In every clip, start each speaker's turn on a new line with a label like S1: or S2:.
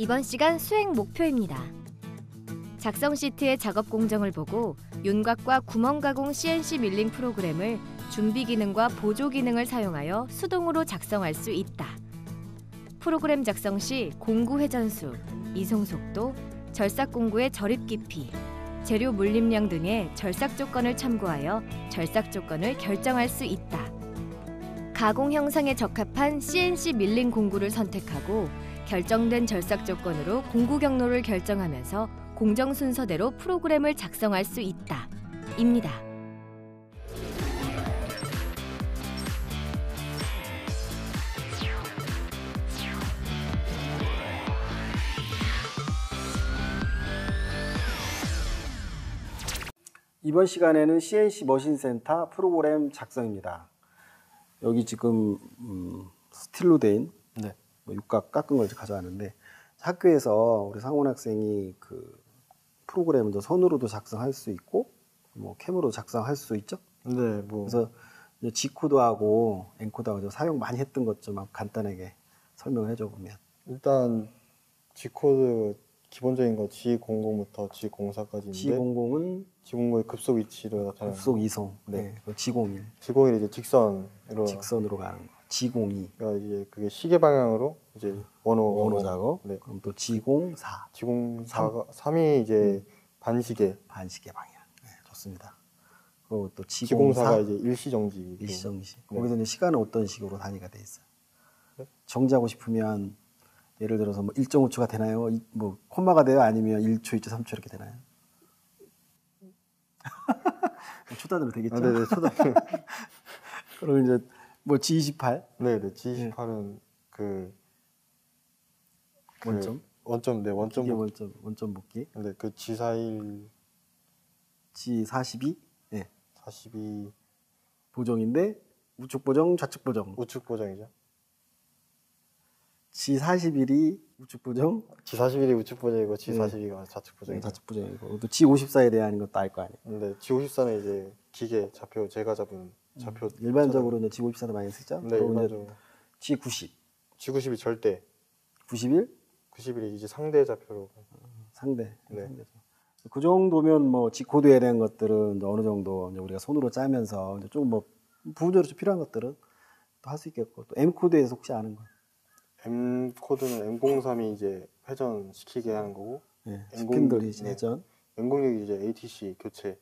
S1: 이번 시간 수행 목표입니다. 작성 시트의 작업 공정을 보고 윤곽과 구멍 가공 CNC 밀링 프로그램을 준비 기능과 보조 기능을 사용하여 수동으로 작성할 수 있다. 프로그램 작성 시 공구 회전수, 이송 속도, 절삭 공구의 절입 깊이, 재료 물림량 등의 절삭 조건을 참고하여 절삭 조건을 결정할 수 있다. 가공 형상에 적합한 CNC 밀링 공구를 선택하고 결정된 절삭 조건으로 공구 경로를 결정하면서 공정 순서대로 프로그램을 작성할 수 있다. 입니다.
S2: 이번 시간에는 CNC 머신센터 프로그램 작성입니다. 여기 지금 스틸로 된 육각 깎은 걸 가져왔는데, 학교에서 우리 상원 학생이 그 프로그램을 손으로도 작성할 수 있고 뭐 캠으로 작성할 수 있죠.
S3: 네,
S2: 그래서 이제 G코드하고 N코드하고 사용 많이 했던 것 좀 간단하게 설명을 해줘 보면.
S3: 일단 G코드 기본적인 거 G00부터 G04까지인데, G00의 급속 위치를 나타내는
S2: 급속 이송. 네. G01.
S3: G01이 이제
S2: 직선으로 가는 거. G02.
S3: 그러니까 이제 그게 시계 방향으로 이제 원호
S2: 작업.
S3: 네.
S2: 그럼 또 G04.
S3: G04가 3이 이제 반시계
S2: 방향. 네, 좋습니다. 그리고 또
S3: G04가 이제 일시정지.
S2: 일시정지.
S3: 네.
S2: 거기서 이제 시간은 어떤 식으로 단위가 돼 있어요?
S3: 네?
S2: 정지하고 싶으면 예를 들어서 뭐 1.5초가 되나요? 뭐 콤마가 돼요? 아니면 1초, 2초, 3초 이렇게 되나요? 초단으로 되겠죠?
S3: 아, 네네, 초단으로.
S2: 그럼 이제 뭐 G28?
S3: 네네, G28은 원점. 네,
S2: 원점 묶기.
S3: 네, 그 G41,
S2: G42? 네.
S3: 42
S2: 보정인데 우측 보정, 좌측 보정.
S3: 우측 보정이죠.
S2: G41이 우측 보정.
S3: G41이 우측 보정이고 G42가 좌측 보정이고.
S2: 좌측 보정이고. 또 G54에 대한 것도 알 거 아니에요.
S3: 네, G54는 이제 기계 좌표, 제가 잡은 좌표.
S2: 일반적으로 이제 G54도 많이 쓰죠.
S3: 네, 일반적으로.
S2: G90.
S3: G90이 절대.
S2: 91?
S3: 91이 이제 상대 좌표로.
S2: 상대.
S3: 네.
S2: 상대죠. 그 정도면 뭐 G코드에 대한 것들은 이제 어느 정도 이제 우리가 손으로 짜면서 이제 좀 뭐 부분적으로 좀 필요한 것들은 또 할 수 있겠고, 또 M코드에서 혹시 아는 거?
S3: M코드는 M03이 이제 회전시키게 하는 거고.
S2: 네, 스핀들이
S3: 네.
S2: 회전.
S3: M06이 이제 ATC 교체.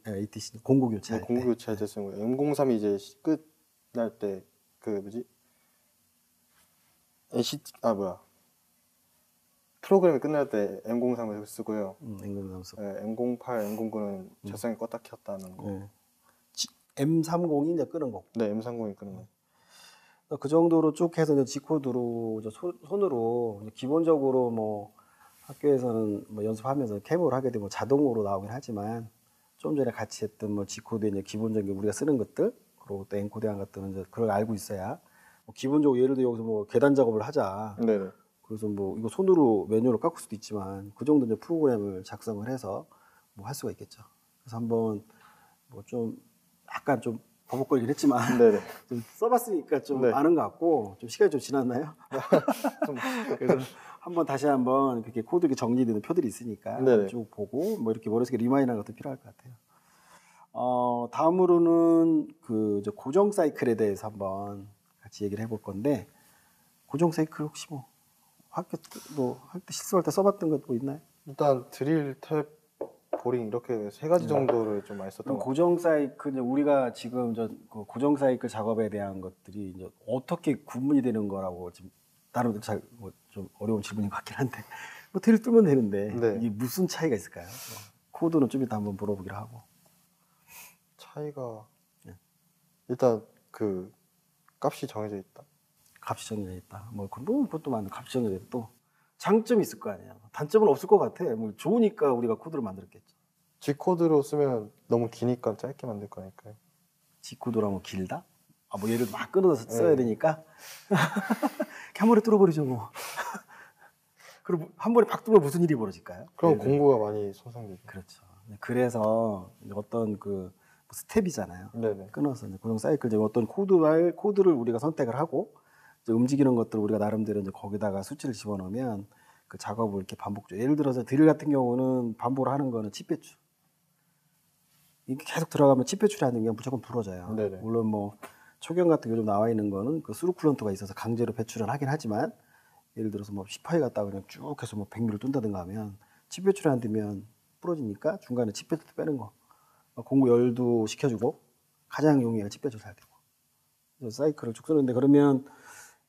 S2: ATC 공구 교체할
S3: 때. 공구 교체할 때 쓰는 거예요. M03이 이제 끝날 때 프로그램이 끝날 때 M03을 쓰고요.
S2: M03 쓰고.
S3: 네, M08, M09는 재생이 껐다 켰다는 거.
S2: 네. M30이 이제 끄는 거고.
S3: 네, M30이 끄는 거.
S2: 그 정도로 쭉 해서 이제 G코드로 손으로 기본적으로 뭐 학교에서는 뭐 연습하면서 캠으로 하게 되면 자동으로 나오긴 하지만, 좀 전에 같이 했던 뭐 G코드의 이제 기본적인 우리가 쓰는 것들, 그리고 또 N코드한 것들은 이제 그걸 알고 있어야, 뭐 기본적으로 예를 들어 여기서 뭐 계단 작업을 하자.
S3: 네네.
S2: 그래서 뭐 이거 손으로 매뉴얼을 깎을 수도 있지만 그 정도 이제 프로그램을 작성을 해서 뭐 할 수가 있겠죠. 그래서 한번 뭐 좀 약간 좀 버벅거리긴 했지만
S3: 네네.
S2: 좀 써봤으니까 좀
S3: 네.
S2: 아는 것 같고, 좀 시간이 좀 지났나요? 그래서 다시 한번 그렇게 코드 이렇게 정리되는 표들이 있으니까 쭉 보고 뭐 이렇게 머릿속에 리마인드하는 것도 필요할 것 같아요. 다음으로는 그 이제 고정 사이클에 대해서 한번 같이 얘기를 해볼 건데, 고정 사이클 혹시 뭐 학교 뭐 할 때 실습할 때 써봤던 것 뭐 있나요?
S3: 일단 드릴, 탭, 보링 이렇게 세 가지 정도를 좀 많이 썼던 것 같아요.
S2: 고정 사이클, 우리가 지금 그 고정 사이클 작업에 대한 것들이 이제 어떻게 구분이 되는 거라고 지금 나름대로 좀 어려운 질문인 것 같긴 한데, 뭐 틀을 뜨면 되는데 이게 무슨 차이가 있을까요? 코드는 좀 이따 한번 물어보기로 하고.
S3: 차이가 일단 그 값이 정해져 있다.
S2: 값이 정해져 있다. 뭐 그것도 많은 값이 정해져 있다. 또 장점이 있을 거 아니에요. 단점은 없을 것 같아. 뭐 좋으니까 우리가 코드를 만들었겠죠.
S3: G코드로 쓰면 너무 기니까 짧게 만들 거니까요.
S2: G코드라면 길다? 뭐 예를 들어 막 끊어서 써야 되니까 한 번에 뚫어버리죠 뭐. 그럼 한 번에 팍 뚫으면 무슨 일이 벌어질까요?
S3: 그럼 공부가 많이 손상되죠.
S2: 그렇죠. 그래서 어떤 그 스텝이잖아요.
S3: 네네.
S2: 끊어서 고정 사이클 중에 어떤 코드를 우리가 선택을 하고 이제 움직이는 것들을 우리가 나름대로 이제 거기다가 수치를 집어넣으면 그 작업을 이렇게 반복적으로 예를 들어서 드릴 같은 경우는 반복을 하는 거는 칩배출 이게 계속 들어가면 칩배출이 게 무조건 부러져요.
S3: 네네.
S2: 물론 뭐 초경 같은 요즘 나와 있는 거는 그 스루쿨런트가 있어서 강제로 배출은 하긴 하지만 예를 들어서 뭐 10화에 갔다가 그냥 쭉 해서 뭐 100mm를 뜬다든가 하면 칩배출이 안 되면 부러지니까 중간에 칩배출 빼는 거 공구 열도 시켜주고 가장 용이가 칩배출 잘 되고 그래서 사이클을 쭉 쓰는데 그러면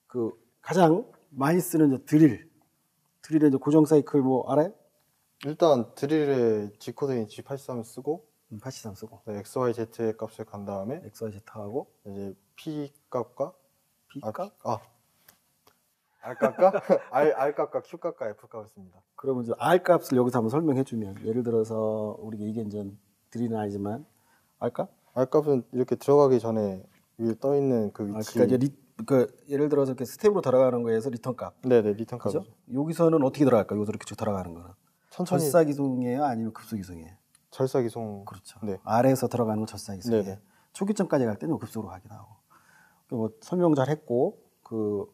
S2: 그 가장 많이 쓰는 이제 드릴의 이제 고정 사이클 뭐 알아요?
S3: 일단 드릴에 G코드인 G83 쓰고
S2: 83 쓰고
S3: XYZ 값을 간 다음에
S2: XYZ 하고
S3: 이제 P 값과
S2: B
S3: 아,
S2: 값?
S3: R 값과 R 값과 Q 값과 F 값을 씁니다.
S2: 그러면 이제 R 값을 여기서 한번 설명해 주면 예를 들어서 우리가 이게 이제 드릴은 아니지만 R 값?
S3: R 값은 이렇게 들어가기 전에 위에 떠 있는 그 위치.
S2: 그러니까 이제 예를 들어서 이렇게 스텝으로 들어가는 거에서 리턴 값.
S3: 네네 리턴
S2: 그죠?
S3: 값이죠.
S2: 여기서는 어떻게 들어갈까? 여기서 이렇게 쭉 들어가는 거는
S3: 천천히
S2: 절사기송이에요, 아니면 급속이송이에요?
S3: 절사기송.
S2: 그렇죠.
S3: 네.
S2: R에서 들어가는 건 절사기송이에요.
S3: 네네.
S2: 초기점까지 갈 때는 급속으로 가긴 하고. 뭐 설명 잘 했고 그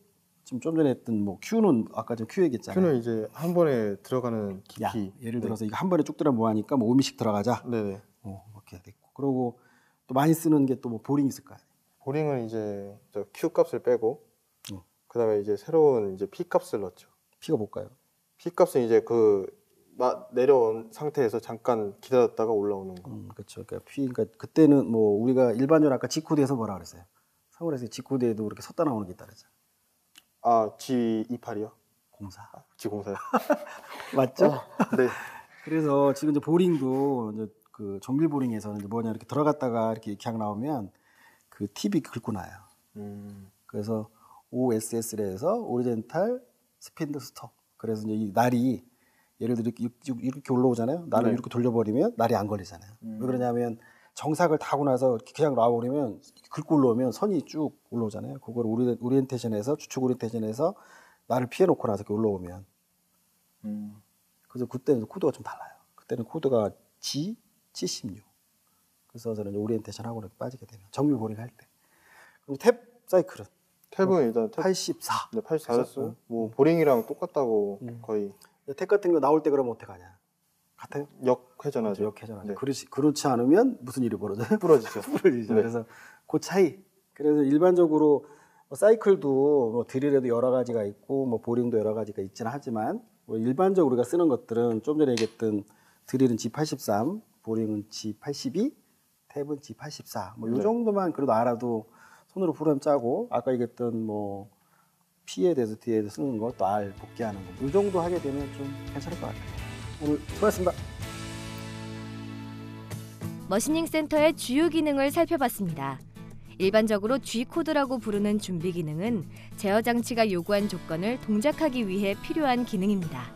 S2: 지금 좀 전에 했던 뭐 Q는 아까 전 Q 얘기했잖아요.
S3: Q는 이제 한 번에 들어가는
S2: 야,
S3: 깊이.
S2: 예를 들어서 이거 한 번에 쭉 들어 뭐 하니까 뭐 5미씩 들어가자.
S3: 네네.
S2: 이렇게 됐고. 그리고 또 많이 쓰는 게 또 뭐 보링 있을 거야.
S3: 보링은 이제 저 Q 값을 빼고 그다음에 이제 새로운 이제 P 값을 넣죠.
S2: P가 뭘까요?
S3: P 값은 이제 내려온 상태에서 잠깐 기다렸다가 올라오는 거.
S2: 그렇죠. 그러니까 그러니까 그때는 뭐 우리가 일반적으로 아까 G코드에서 뭐라 그랬어요? 서울에서 G코드에도 그렇게 섰다 나오는 게 있다 그랬죠.
S3: 아 G28이요?
S2: 공사.
S3: G04요.
S2: 맞죠?
S3: 네.
S2: 그래서 지금 이제 보링도 이제 그 정밀 보링에서는 이제 뭐냐 이렇게 들어갔다가 이렇게 그냥 나오면 그 팁이 긁고 나요. 그래서 OSS에서 오리젠탈 스핀드 스톱. 그래서 이제 이 날이 예를 들어 이렇게 올라오잖아요. 날을
S3: 네.
S2: 이렇게 돌려버리면 날이 안 걸리잖아요. 왜 그러냐면 정삭을 타고 나서 그냥 나와버리면 긁고 올라오면 선이 쭉 올라오잖아요. 그걸 오리엔테이션에서 주축 오리엔테이션에서 날을 피해놓고 나서 이렇게 올라오면 그래서 그때는 코드가 좀 달라요. 그때는 코드가 G76. 그래서 저는 오리엔테이션 하고 이렇게 빠지게 되면 정밀 보링 할 때. 그리고 탭 사이클은
S3: 탭은 일단
S2: 84.
S3: 네, 84였어요. 뭐 보링이랑 똑같다고 거의
S2: 탭 같은 거 나올 때 그러면 어떻게 하냐? 같아요?
S3: 역회전하죠.
S2: 역회전하죠.
S3: 네.
S2: 그렇지 않으면 무슨 일이 벌어져요?
S3: 부러지죠.
S2: 부러지죠.
S3: 네.
S2: 그래서 그 차이. 그래서 일반적으로 뭐 사이클도 뭐 드릴에도 여러 가지가 있고 뭐 보링도 여러 가지가 있지는 하지만 뭐 일반적으로 우리가 쓰는 것들은 좀 전에 얘기했던 드릴은 G83, 보링은 G82, 탭은 G84. 뭐 요
S3: 네.
S2: 정도만 그래도 알아도 손으로 프로그램 짜고 아까 얘기했던 뭐 P에 대해서 D에 쓰는 거 또 R 복귀하는 거. 이 정도 하게 되면 좀 괜찮을 것 같아요. 오늘 수고하셨습니다.
S1: 머신닝 센터의 주요 기능을 살펴봤습니다. 일반적으로 G코드라고 부르는 준비 기능은 제어 장치가 요구한 조건을 동작하기 위해 필요한 기능입니다.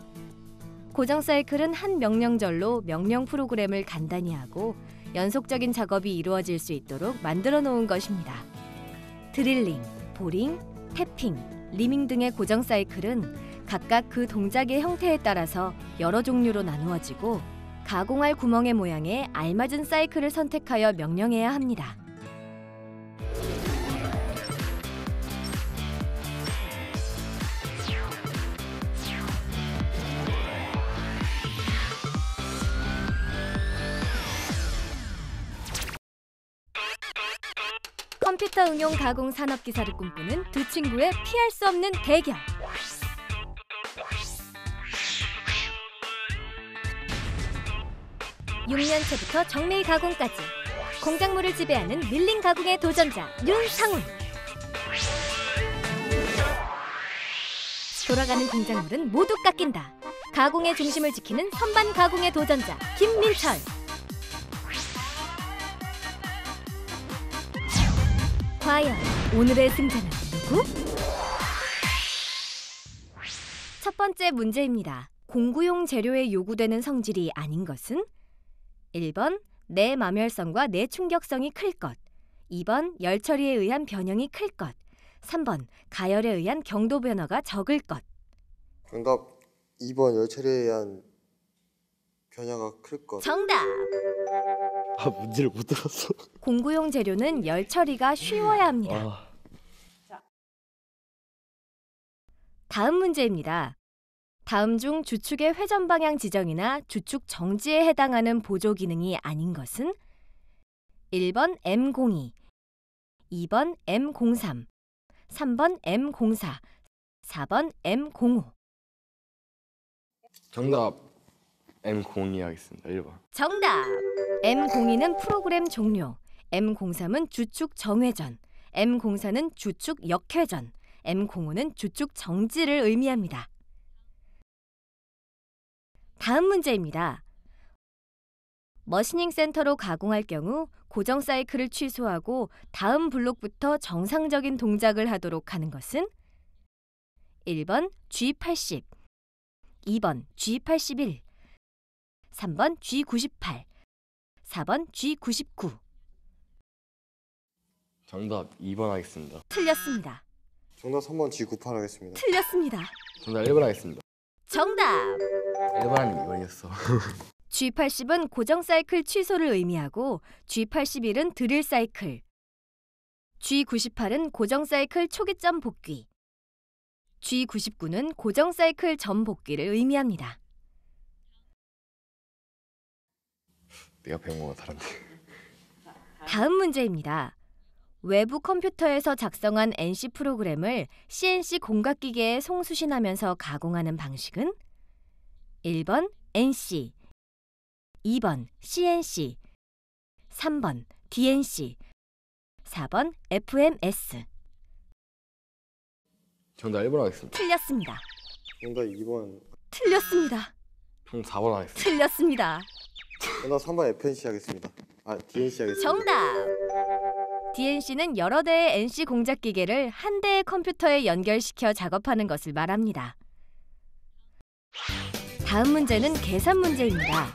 S1: 고정 사이클은 한 명령절로 명령 프로그램을 간단히 하고 연속적인 작업이 이루어질 수 있도록 만들어 놓은 것입니다. 드릴링, 보링, 태핑, 리밍 등의 고정 사이클은 각각 그 동작의 형태에 따라서 여러 종류로 나누어지고 가공할 구멍의 모양에 알맞은 사이클을 선택하여 명령해야 합니다. 컴퓨터 응용 가공 산업 기사를 꿈꾸는 두 친구의 피할 수 없는 대결. (6년째부터) 정밀 가공까지 공작물을 지배하는 밀링 가공의 도전자 윤상훈. 돌아가는 공작물은 모두 깎인다. 가공의 중심을 지키는 선반 가공의 도전자 김민철. 과연 오늘의 승자는 누구? 첫 번째 문제입니다. 공구용 재료에 요구되는 성질이 아닌 것은? 1번 내마멸성과 내충격성이 클 것, 2번 열처리에 의한 변형이 클 것, 3번 가열에 의한 경도 변화가 적을 것.
S4: 정답 2번 열처리에 의한 변화가 클 것.
S1: 정답!
S4: 문제를 못 들었어.
S1: 공구용 재료는 열처리가 쉬워야 합니다. 다음 문제입니다. 다음 중 주축의 회전 방향 지정이나 주축 정지에 해당하는 보조 기능이 아닌 것은 1번 M02, 2번 M03, 3번 M04, 4번 M05.
S4: 정답 M02 하겠습니다. 1번.
S1: 정답! M02는 프로그램 종료, M03은 주축 정회전, M04는 주축 역회전, M05는 주축 정지를 의미합니다. 다음 문제입니다. 머시닝 센터로 가공할 경우 고정 사이클을 취소하고 다음 블록부터 정상적인 동작을 하도록 하는 것은 1번 G80, 2번 G81, 3번 G98, 4번 G99.
S4: 정답 2번 하겠습니다.
S1: 틀렸습니다.
S3: 정답 3번 G98 하겠습니다.
S1: 틀렸습니다.
S4: 정답 1번 하겠습니다.
S1: 정답!
S4: 1번 아니면 2번이었어.
S1: G80은 고정 사이클 취소를 의미하고 G81은 드릴 사이클, G98은 고정 사이클 초기점 복귀, G99는 고정 사이클 전 복귀를 의미합니다.
S4: 내가 배운 거가 다른데.
S1: 다음 문제입니다. 외부 컴퓨터에서 작성한 NC 프로그램을 CNC 공각기계에 송수신하면서 가공하는 방식은 1번 NC, 2번 CNC, 3번 DNC, 4번 FMS.
S4: 정답 1번 하겠습니다.
S1: 틀렸습니다.
S3: 정답 2번.
S1: 틀렸습니다.
S4: 정답 4번 하겠습니다.
S1: 틀렸습니다.
S3: 정답 3번 FNC 하겠습니다. DNC 하겠습니다.
S1: 정답! DNC는 여러 대의 NC 공작 기계를 한 대의 컴퓨터에 연결시켜 작업하는 것을 말합니다. 다음 문제는 계산 문제입니다.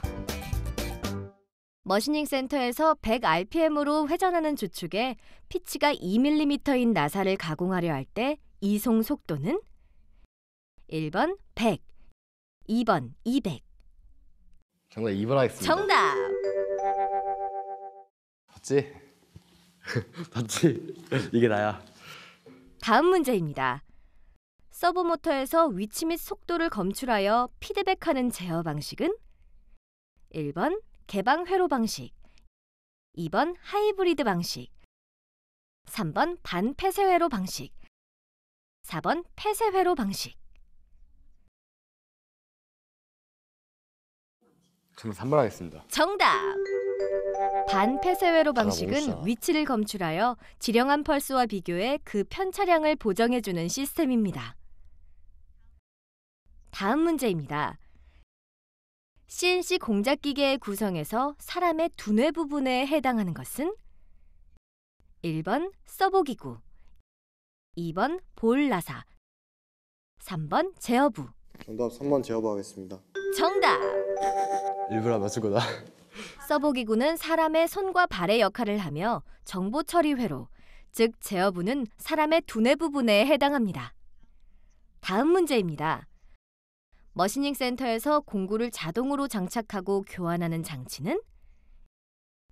S1: 머시닝 센터에서 100rpm으로 회전하는 주축에 피치가 2mm인 나사를 가공하려 할 때 이송 속도는 1번 100, 2번 200.
S4: 정답 2번 하겠습니다.
S1: 정답!
S4: 봤지? 봤지? 이게 나야.
S1: 다음 문제입니다. 서브모터에서 위치 및 속도를 검출하여 피드백하는 제어 방식은 1번 개방 회로 방식, 2번 하이브리드 방식, 3번 반폐쇄 회로 방식, 4번 폐쇄 회로 방식.
S4: 정답 3번 하겠습니다.
S1: 정답! 반폐쇄 회로
S4: 너무
S1: 방식은
S4: 쉬워.
S1: 위치를 검출하여 지령한 펄스와 비교해 그 편차량을 보정해주는 시스템입니다. 다음 문제입니다. CNC 공작기계의 구성에서 사람의 두뇌 부분에 해당하는 것은 1번 서보기구, 2번 볼나사, 3번 제어부.
S3: 정답 3번 제어부 하겠습니다.
S1: 정답!
S4: 일부러 맞춘 거다.
S1: 서보기구는 사람의 손과 발의 역할을 하며 정보 처리 회로, 즉 제어부는 사람의 두뇌 부분에 해당합니다. 다음 문제입니다. 머시닝 센터에서 공구를 자동으로 장착하고 교환하는 장치는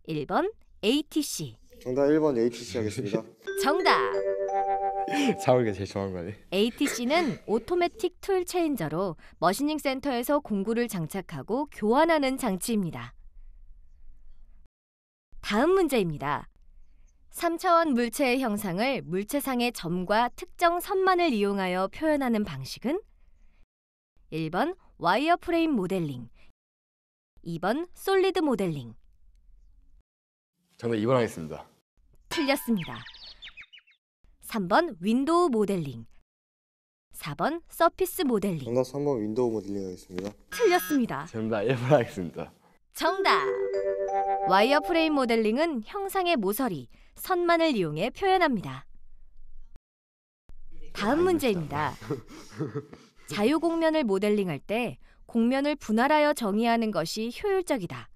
S1: 1번 ATC.
S3: 정답 1번 ATC 하겠습니다.
S1: 정답!
S4: 사월이가 제일 좋아하는 거네.
S1: ATC는 오토매틱 툴 체인저로 머시닝 센터에서 공구를 장착하고 교환하는 장치입니다. 다음 문제입니다. 3차원 물체의 형상을 물체상의 점과 특정 선만을 이용하여 표현하는 방식은 1번 와이어프레임 모델링, 2번 솔리드 모델링.
S4: 정답 2번 하겠습니다.
S1: 틀렸습니다. 3번 윈도우 모델링, 4번 서피스 모델링.
S3: 정답 3번 윈도우 모델링 하겠습니다.
S1: 틀렸습니다.
S4: 정답 1번 하겠습니다.
S1: 정답! 와이어프레임 모델링은 형상의 모서리, 선만을 이용해 표현합니다. 다음 문제입니다. 자유곡면을 모델링할 때 곡면을 분할하여 정의하는 것이 효율적이다.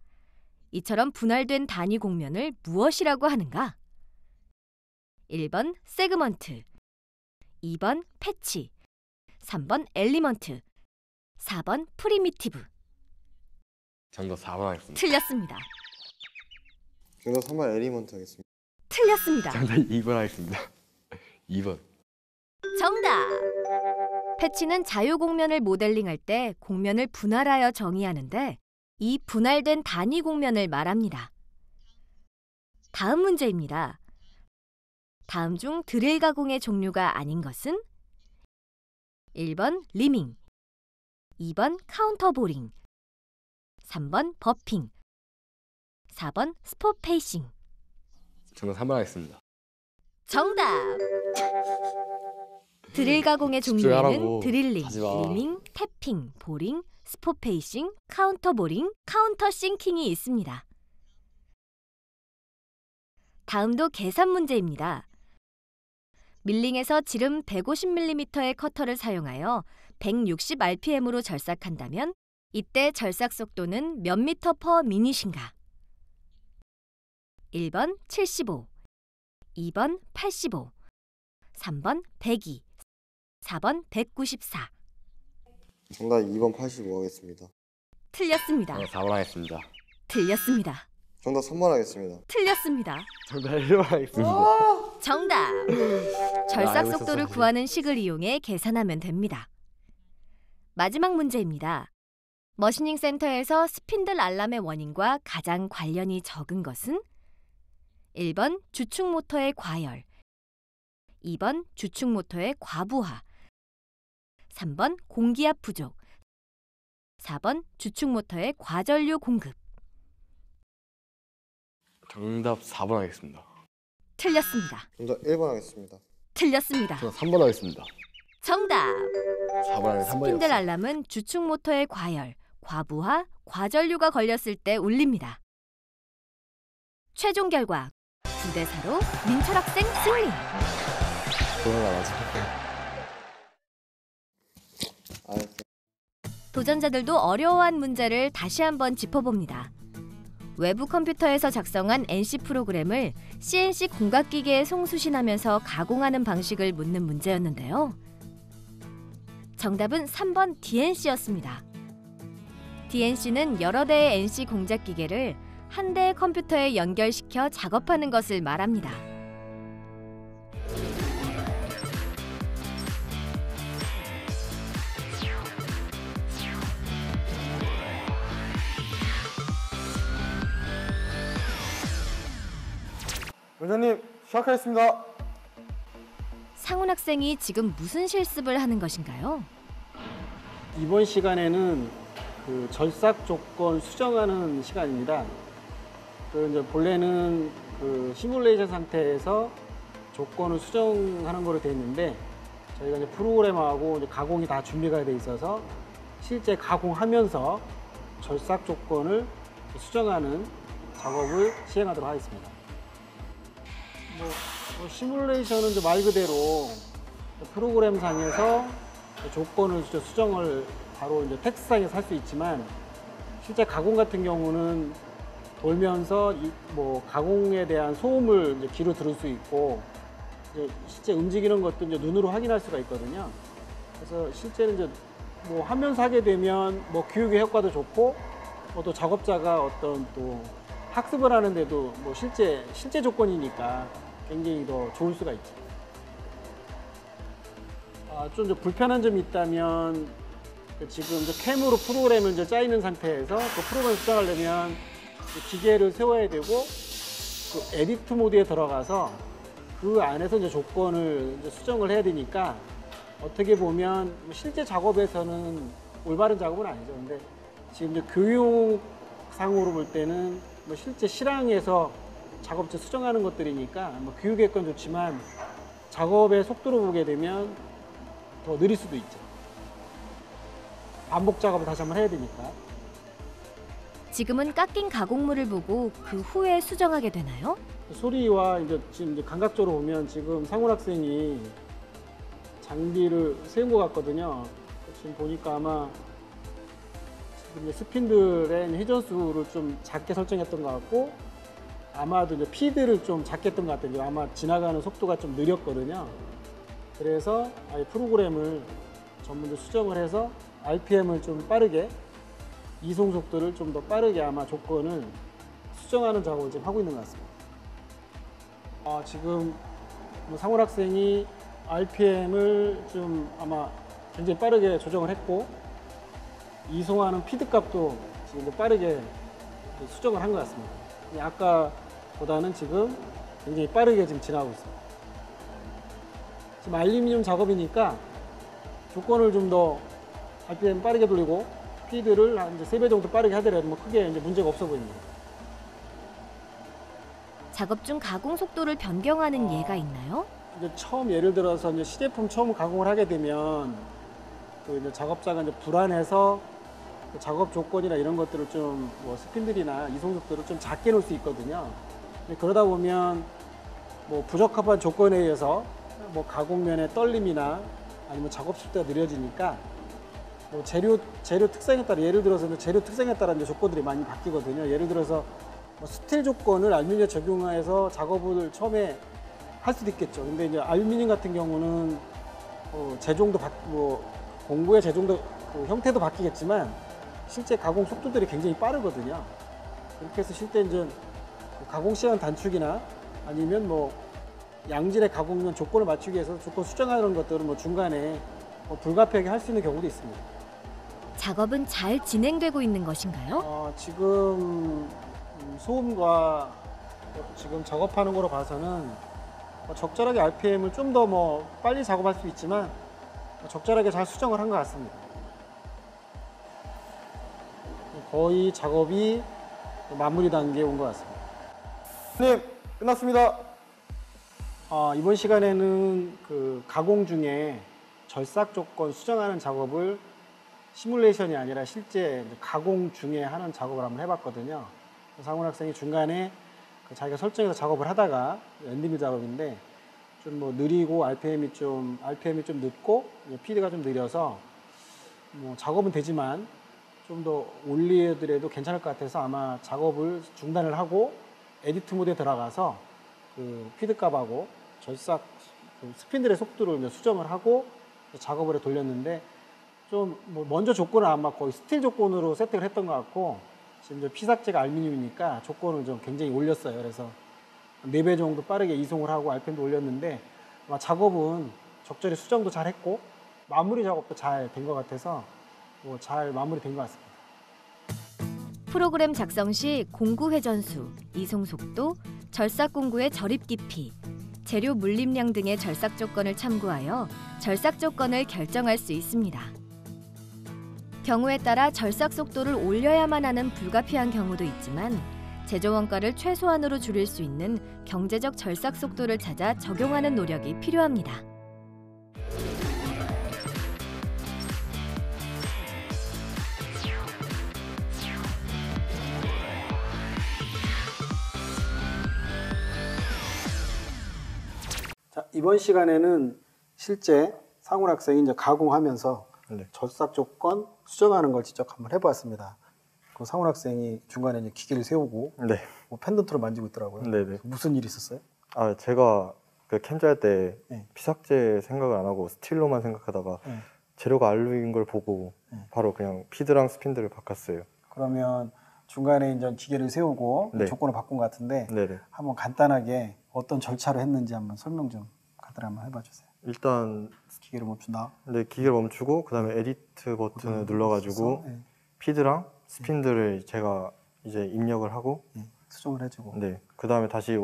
S1: 이처럼 분할된 단위 곡면을 무엇이라고 하는가? 1번 세그먼트, 2번 패치, 3번 엘리먼트, 4번 프리미티브.
S4: 정답 4번 하겠습니다.
S1: 틀렸습니다.
S3: 정답 3번 에리먼트 하겠습니다.
S1: 틀렸습니다.
S4: 정답 2번 하겠습니다. 2번.
S1: 정답! 패치는 자유 곡면을 모델링할 때 곡면을 분할하여 정의하는데 이 분할된 단위 곡면을 말합니다. 다음 문제입니다. 다음 중 드릴 가공의 종류가 아닌 것은 1번 리밍, 2번 카운터 보링, 3번 버핑, 4번 스포 페이싱.
S4: 정답 3번 하겠습니다.
S1: 정답! 드릴 가공의
S4: 집중하라고.
S1: 종류에는 드릴링,
S4: 하지 마.
S1: 리밍, 태핑, 보링, 스포 페이싱, 카운터 보링, 카운터 싱킹이 있습니다. 다음도 계산 문제입니다. 밀링에서 지름 150mm의 커터를 사용하여 160rpm으로 절삭한다면 이때 절삭 속도는 몇 미터 퍼 미닛인가? 1번 75, 2번 85, 3번 102, 4번 194.
S3: 정답 2번 85 하겠습니다.
S1: 틀렸습니다.
S4: 정답 4번 하겠습니다.
S1: 틀렸습니다.
S3: 정답 3번 하겠습니다.
S1: 틀렸습니다.
S4: 정답 1번 하겠습니다.
S1: 정답! 절삭
S4: 알고
S1: 속도를
S4: 있었어.
S1: 구하는 식을 이용해 계산하면 됩니다. 마지막 문제입니다. 머시닝 센터에서 스핀들 알람의 원인과 가장 관련이 적은 것은 1번 주축 모터의 과열, 2번 주축 모터의 과부하, 3번 공기압 부족, 4번 주축 모터의 과전류 공급.
S4: 정답 4번 하겠습니다.
S1: 틀렸습니다.
S3: 정답 1번 하겠습니다.
S1: 틀렸습니다.
S4: 정답 3번 하겠습니다.
S1: 정답!
S4: 4번 하겠습니다.
S1: 스핀들 알람은 주축 모터의 과열, 과부하, 과전류가 걸렸을 때 울립니다. 최종 결과 9대 4로 민철 학생 승리!
S4: 돌아가야지.
S3: 알겠습니다.
S1: 도전자들도 어려워한 문제를 다시 한번 짚어봅니다. 외부 컴퓨터에서 작성한 NC 프로그램을 CNC 공각기계에 송수신하면서 가공하는 방식을 묻는 문제였는데요. 정답은 3번 DNC였습니다. DNC는 여러 대의 NC 공작기계를 한 대의 컴퓨터에 연결시켜 작업하는 것을 말합니다.
S3: 원장님 시작하겠습니다.
S1: 상훈 학생이 지금 무슨 실습을 하는 것인가요?
S2: 이번 시간에는 그 절삭 조건 수정하는 시간입니다. 그 이제 본래는 그 시뮬레이션 상태에서 조건을 수정하는 거로 되어 있는데 저희가 이제 프로그램하고 이제 가공이 다 준비가 돼 있어서 실제 가공하면서 절삭 조건을 수정하는 작업을 시행하도록 하겠습니다. 시뮬레이션은 이제 말 그대로 프로그램상에서 조건을 수정을 바로 이제 텍스트상에서 할 수 있지만 실제 가공 같은 경우는 돌면서 뭐 가공에 대한 소음을 이제 귀로 들을 수 있고 이제 실제 움직이는 것도 이제 눈으로 확인할 수가 있거든요. 그래서 실제는 이제 뭐 하면서 하게 되면 뭐 교육의 효과도 좋고 뭐 또 작업자가 어떤 또 학습을 하는데도 뭐 실제 조건이니까 굉장히 더 좋을 수가 있죠. 좀 이제 불편한 점이 있다면 지금 이제 캠으로 프로그램을 이제 짜 있는 상태에서 그 프로그램을 수정하려면 기계를 세워야 되고 그 에디트 모드에 들어가서 그 안에서 이제 조건을 이제 수정을 해야 되니까 어떻게 보면 실제 작업에서는 올바른 작업은 아니죠. 근데 지금 이제 교육상으로 볼 때는 뭐 실제 실황에서 작업체 수정하는 것들이니까 뭐 교육의 건 좋지만 작업의 속도로 보게 되면 더 느릴 수도 있죠. 반복 작업을 다시 한번 해야 되니까.
S1: 지금은 깎인 가공물을 보고 그 후에 수정하게 되나요?
S2: 소리와 이제 지금 이제 감각적으로 보면 지금 상훈 학생이 장비를 세운 것 같거든요. 지금 보니까 아마 지금 이제 스핀들의 회전수를 좀 작게 설정했던 것 같고 아마도 이제 피드를 좀 작게 했던 것 같아요. 아마 지나가는 속도가 좀 느렸거든요. 그래서 아예 프로그램을 전부 수정을 해서 RPM을 좀 빠르게 이송 속도를 좀 더 빠르게 아마 조건을 수정하는 작업을 지금 하고 있는 것 같습니다. 지금 상훈 학생이 RPM을 좀 아마
S5: 굉장히 빠르게 조정을 했고 이송하는 피드 값도 지금 빠르게 수정을 한 것 같습니다. 아까보다는 지금 굉장히 빠르게 지금 지나가고 있습니다. 지금 알루미늄 작업이니까 조건을 좀 더 RPM 빠르게 돌리고 피드를 한 이제 3배 정도 빠르게 하더라도 뭐 크게 이제 문제가 없어 보입니다.
S1: 작업 중 가공 속도를 변경하는 예가 있나요?
S5: 이제 처음 예를 들어서 이제 시제품 처음 가공을 하게 되면 그 이제 작업자가 이제 불안해서 그 작업 조건이나 이런 것들을 좀 뭐 스핀들이나 이송 속도를 좀 작게 놓을 수 있거든요. 근데 그러다 보면 뭐 부적합한 조건에 의해서 뭐 가공면의 떨림이나 아니면 작업 속도가 느려지니까 뭐 재료 특성에 따라 예를 들어서 이제 재료 특성에 따라 이제 조건들이 많이 바뀌거든요. 예를 들어서 뭐 스틸 조건을 알루미늄에 적용해서 작업을 처음에 할 수도 있겠죠. 근데 이제 알루미늄 같은 경우는 제종도 뭐 공구의 제종도 형태도 바뀌겠지만 실제 가공 속도들이 굉장히 빠르거든요. 그렇게 해서 실제 이제 가공 시간 단축이나 아니면 뭐 양질의 가공면 조건을 맞추기 위해서 조건 수정하는 것들은 뭐 중간에 뭐 불가피하게 할 수 있는 경우도 있습니다.
S1: 작업은 잘 진행되고 있는 것인가요?
S5: 지금 소음과 지금 작업하는 거로 봐서는 적절하게 RPM을 좀 더 뭐 빨리 작업할 수 있지만 적절하게 잘 수정을 한 것 같습니다. 거의 작업이 마무리 단계에 온 것 같습니다.
S3: 님 끝났습니다.
S5: 이번 시간에는 그 가공 중에 절삭 조건 수정하는 작업을 시뮬레이션이 아니라 실제 가공 중에 하는 작업을 한번 해봤거든요. 상훈 학생이 중간에 자기가 설정해서 작업을 하다가 엔드밀 작업인데 좀 뭐 느리고 RPM이 좀 늦고 피드가 좀 느려서 뭐 작업은 되지만 좀 더 올리더라도 괜찮을 것 같아서 아마 작업을 중단을 하고 에디트 모드에 들어가서 그 피드 값하고 절삭 그 스핀들의 속도를 이제 수정을 하고 작업을 해 돌렸는데 좀 뭐 먼저 조건을 아마 거의 스틸 조건으로 세팅을 했던 것 같고 지금 이제 피삭제가 알루미늄이니까 조건을 좀 굉장히 올렸어요. 그래서 4배 정도 빠르게 이송을 하고 RPM도 올렸는데 아마 작업은 적절히 수정도 잘 했고 마무리 작업도 잘 된 것 같아서 뭐 잘 마무리된 것 같습니다.
S1: 프로그램 작성 시 공구 회전수, 이송 속도, 절삭 공구의 절입 깊이, 재료 물림량 등의 절삭 조건을 참고하여 절삭 조건을 결정할 수 있습니다. 경우에 따라 절삭 속도를 올려야만 하는 불가피한 경우도 있지만 제조 원가를 최소한으로 줄일 수 있는 경제적 절삭 속도를 찾아 적용하는 노력이 필요합니다.
S5: 자, 이번 시간에는 실제 상훈 학생이 이제 가공하면서
S3: 네.
S5: 절삭 조건 수정하는 걸 직접 한번 해보았습니다. 그 상훈 학생이 중간에 이제 기계를 세우고
S3: 네.
S5: 뭐 펜던트를 만지고 있더라고요.
S3: 네네.
S5: 무슨 일이 있었어요?
S3: 제가 그 캠잘 때
S5: 네.
S3: 피삭제 생각을 안 하고 스틸로만 생각하다가
S5: 네.
S3: 재료가 알루인 걸 보고
S5: 네.
S3: 바로 그냥 피드랑 스핀들을 바꿨어요.
S5: 그러면 중간에 이제 기계를 세우고
S3: 네.
S5: 조건을 바꾼 것 같은데
S3: 네네.
S5: 한번 간단하게 어떤 절차로 했는지 한번 설명 좀 간단히 한번 해봐 주세요.
S3: 일단
S5: 기계를 멈춘다.
S3: 네, 기계를 멈추고 그다음에 에디트 버튼을 눌러가지고
S5: 네.
S3: 피드랑 스핀들을 제가 이제 입력을 하고
S5: 네. 수정을 해주고
S3: 네, 그다음에 다시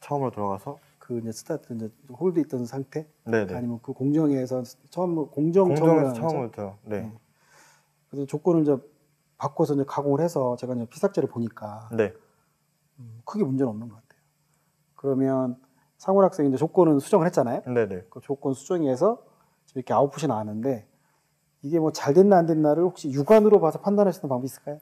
S3: 처음으로 돌아가서
S5: 그 이제 스타트 이제 홀드 있던 상태
S3: 네네.
S5: 아니면 그 공정에서 처음 공정에서
S3: 공정에서 처음부터 네.
S5: 네. 그래서 조건을 이제 바꿔서 이제 가공을 해서 제가 이제 피삭제를 보니까
S3: 네.
S5: 크게 문제는 없는 것 같아요. 그러면 상훈 학생이 이제 조건은 수정을 했잖아요.
S3: 네네.
S5: 그 조건 수정해서 지금 이렇게 아웃풋이 나왔는데 이게 뭐 잘 됐나 안 됐나를 혹시 육안으로 봐서 판단할 수 있는 방법이 있을까요?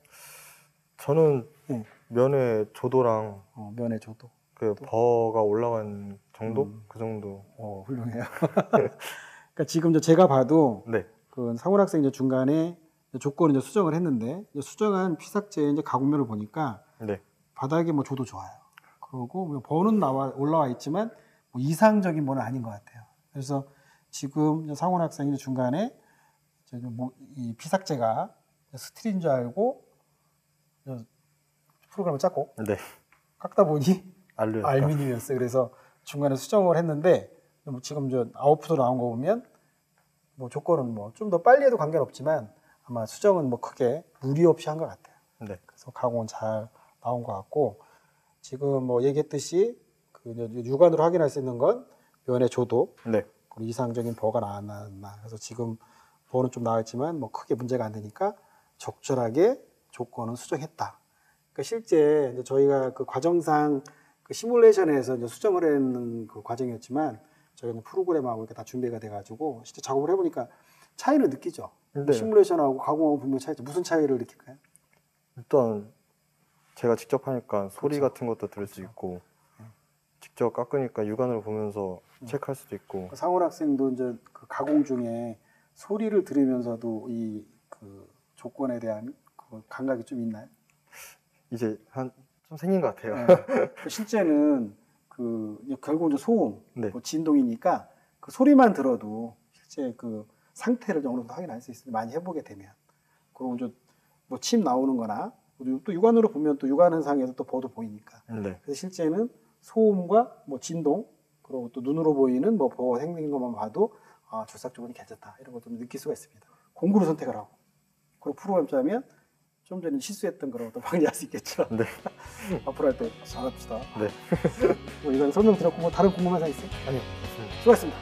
S3: 저는
S5: 네.
S3: 면의 조도랑
S5: 면의 조도.
S3: 그 버가 올라간 정도? 그 정도.
S5: 훌륭해요. 그러니까 지금 이제 제가 봐도
S3: 네.
S5: 그 상훈 학생 이제 중간에 이제 조건을 이제 수정을 했는데 이제 수정한 피삭제 이제 가공면을 보니까
S3: 네.
S5: 바닥에 뭐 조도 좋아요. 그리고 뭐 버는 올라와 있지만 뭐 이상적인 버는 아닌 것 같아요. 그래서 지금 이제 상훈 학생이 중간에 이제 이 피삭제가 스틸인 줄 알고 프로그램을 짰고
S3: 네.
S5: 깎다 보니
S3: 알루였다.
S5: 알루미늄이었어요. 그래서 중간에 수정을 했는데 지금 저 아웃풋으로 나온 거 보면 뭐 조건은 뭐 좀 더 빨리 해도 관계는 없지만 아마 수정은 뭐 크게 무리 없이 한 것 같아요.
S3: 네.
S5: 그래서 가공은 잘 나온 것 같고 지금 뭐 얘기했듯이 그 육안으로 확인할 수 있는 건 면의 조도
S3: 네.
S5: 그리고 이상적인 버가 나왔나. 그래서 지금 버는 좀 나왔지만 뭐 크게 문제가 안 되니까 적절하게 조건은 수정했다. 그러니까 실제 이제 저희가 그 과정상 그 시뮬레이션에서 이제 수정을 하는 그 과정이었지만 저희는 프로그램하고 이렇게 다 준비가 돼가지고 실제 작업을 해보니까 차이를 느끼죠.
S3: 네.
S5: 시뮬레이션하고 가공하고 분명 차이죠. 무슨 차이를 느낄까요?
S3: 일단 제가 직접 하니까 소리
S5: 그렇죠.
S3: 같은 것도 들을 수 있고 직접 깎으니까 육안으로 보면서 체크할 수도 있고.
S5: 상훈 학생도 이제 그 가공 중에 소리를 들으면서도 이 그 조건에 대한 그 감각이 좀 있나요?
S3: 이제 좀 생긴 것 같아요.
S5: 네. 실제는 그 결국 이제 소음,
S3: 네.
S5: 뭐 진동이니까 그 소리만 들어도 실제 그 상태를 어느 정도 확인할 수 있습니다. 많이 해보게 되면. 그리고 이제 뭐 침 나오는거나 또 육안으로 보면 또 육안현상에서 또 버도 보이니까.
S3: 네.
S5: 그래서 실제는 소음과 뭐 진동 그리고 또 눈으로 보이는 뭐 버가 생긴 것만 봐도 아 절삭 조건이 괜찮다 이런 것도 느낄 수가 있습니다. 공구로 선택을 하고 그리고 프로그램 짜면 좀 전에 실수했던 그런 것도 방지할 수 있겠죠.
S3: 네.
S5: 앞으로 할 때 잘합시다.
S3: 네.
S5: 뭐 이건 설명 드렸고 뭐 다른 궁금한 사항 있어요?
S3: 아니요.
S5: 수고하셨습니다.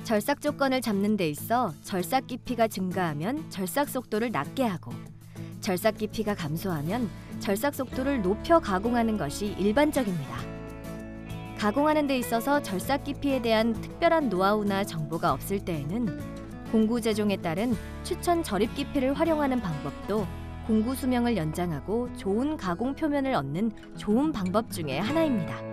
S1: 절삭 조건을 잡는 데 있어 절삭 깊이가 증가하면 절삭 속도를 낮게 하고 절삭 깊이가 감소하면 절삭 속도를 높여 가공하는 것이 일반적입니다. 가공하는 데 있어서 절삭 깊이에 대한 특별한 노하우나 정보가 없을 때에는 공구 제종에 따른 추천 절입 깊이를 활용하는 방법도 공구 수명을 연장하고 좋은 가공 표면을 얻는 좋은 방법 중에 하나입니다.